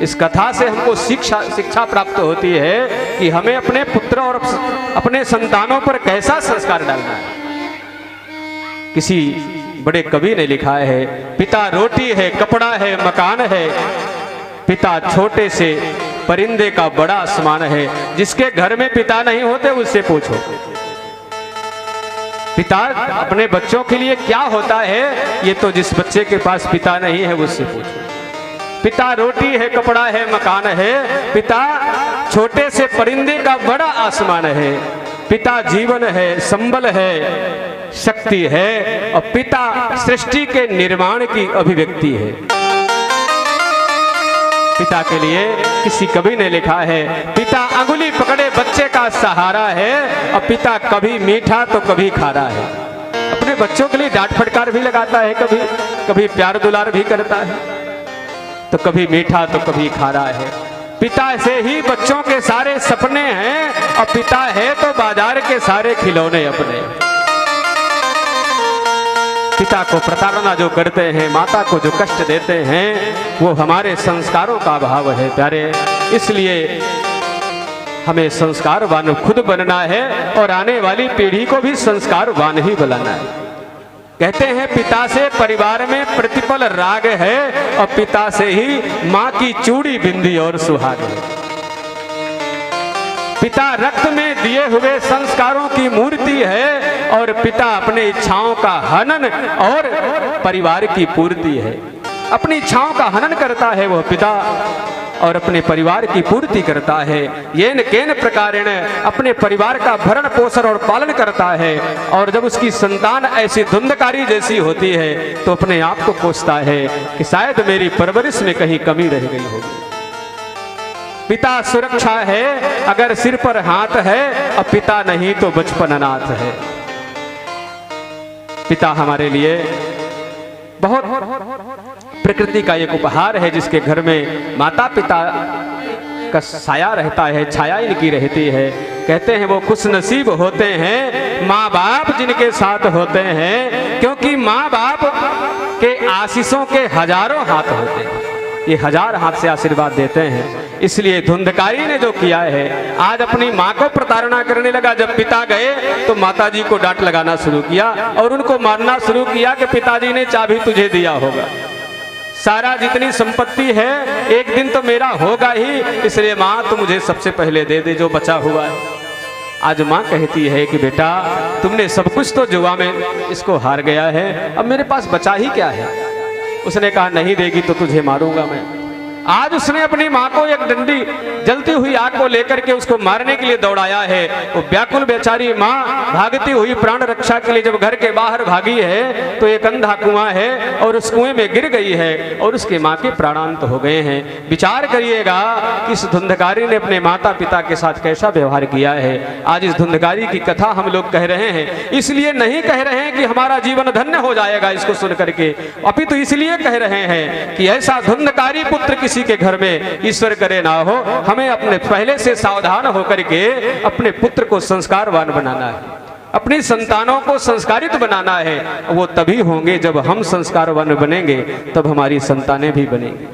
इस कथा से हमको शिक्षा प्राप्त होती है कि हमें अपने पुत्र और अपने संतानों पर कैसा संस्कार डालना है। किसी बड़े कवि ने लिखा है, पिता रोटी है, कपड़ा है, मकान है, पिता छोटे से परिंदे का बड़ा आसमान है। जिसके घर में पिता नहीं होते उससे पूछो पिता अपने बच्चों के लिए क्या होता है। ये तो जिस बच्चे के पास पिता नहीं है उससे पूछो। पिता रोटी है, कपड़ा है, मकान है, पिता छोटे से परिंदे का बड़ा आसमान है, पिता जीवन है, संबल है, शक्ति है, और पिता सृष्टि के निर्माण की अभिव्यक्ति है। पिता के लिए किसी कवि ने लिखा है, पिता अंगुली पकड़े बच्चे का सहारा है, और पिता कभी मीठा तो कभी खारा है। अपने बच्चों के लिए डांट फटकार भी लगाता है, कभी कभी प्यार दुलार भी करता है, तो कभी मीठा तो कभी खारा है। पिता से ही बच्चों के सारे सपने हैं, और पिता है तो बाजार के सारे खिलौने अपने। पिता को प्रताड़ना जो करते हैं, माता को जो कष्ट देते हैं, वो हमारे संस्कारों का अभाव है प्यारे। इसलिए हमें संस्कारवान खुद बनना है और आने वाली पीढ़ी को भी संस्कारवान ही बनाना है। कहते हैं पिता से परिवार में प्रतिपल राग है, और पिता से ही माँ की चूड़ी बिंदी और सुहाग है। पिता रक्त में दिए हुए संस्कारों की मूर्ति है, और पिता अपने इच्छाओं का हनन और परिवार की पूर्ति है। अपनी इच्छाओं का हनन करता है वह पिता, और अपने परिवार की पूर्ति करता है। येन केन प्रकारेण अपने परिवार का भरण पोषण और पालन करता है। और जब उसकी संतान ऐसी धुंधकारी जैसी होती है तो अपने आप को कोसता है कि शायद मेरी परवरिश में कहीं कमी रह गई होगी। पिता सुरक्षा है अगर सिर पर हाथ है, और पिता नहीं तो बचपन अनाथ है। पिता हमारे लिए बहुत प्रकृति का एक उपहार है, जिसके घर में माता पिता का साया रहता है, छाया इनकी रहती है। कहते हैं वो खुश नसीब होते हैं माँ बाप जिनके साथ होते हैं, क्योंकि माँ बाप के आशीषों के हजारों हाथ होते हैं। ये हजार हाथ से आशीर्वाद देते हैं। इसलिए धुंधकारी ने जो किया है, आज अपनी माँ को प्रताड़ना करने लगा। जब पिता गए तो माताजी को डांट लगाना शुरू किया और उनको मारना शुरू किया कि पिताजी ने चाबी तुझे दिया होगा, सारा जितनी संपत्ति है एक दिन तो मेरा होगा ही, इसलिए माँ तू मुझे सबसे पहले दे दे जो बचा हुआ है। आज माँ कहती है कि बेटा तुमने सब कुछ तो जुआ में इसको हार गया है, अब मेरे पास बचा ही क्या है। उसने कहा नहीं देगी तो तुझे मारूंगा मैं। आज उसने अपनी माँ को एक डंडी जलती हुई आग को लेकर के उसको मारने के लिए दौड़ाया है। वो व्याकुल बेचारी माँ भागती हुई प्राण रक्षा के लिए जब घर के बाहर भागी है तो एक अंधा कुआं है और उस कुएं में गिर गई है और उसके माँ के प्राणांत हो गए हैं। विचार करिएगा कि इस धुंधकारी ने अपने माता पिता के साथ कैसा व्यवहार किया है। आज इस धुंधकारी की कथा हम लोग कह रहे हैं, इसलिए नहीं कह रहे हैं कि हमारा जीवन धन्य हो जाएगा इसको सुन करके, अपितु इसलिए कह रहे हैं कि ऐसा धुंधकारी पुत्र किसी के घर में ईश्वर करे ना हो। हमें अपने पहले से सावधान होकर के अपने पुत्र को संस्कारवान बनाना है, अपनी संतानों को संस्कारित बनाना है। वो तभी होंगे जब हम संस्कारवान बनेंगे, तब हमारी संतानें भी बनेंगी।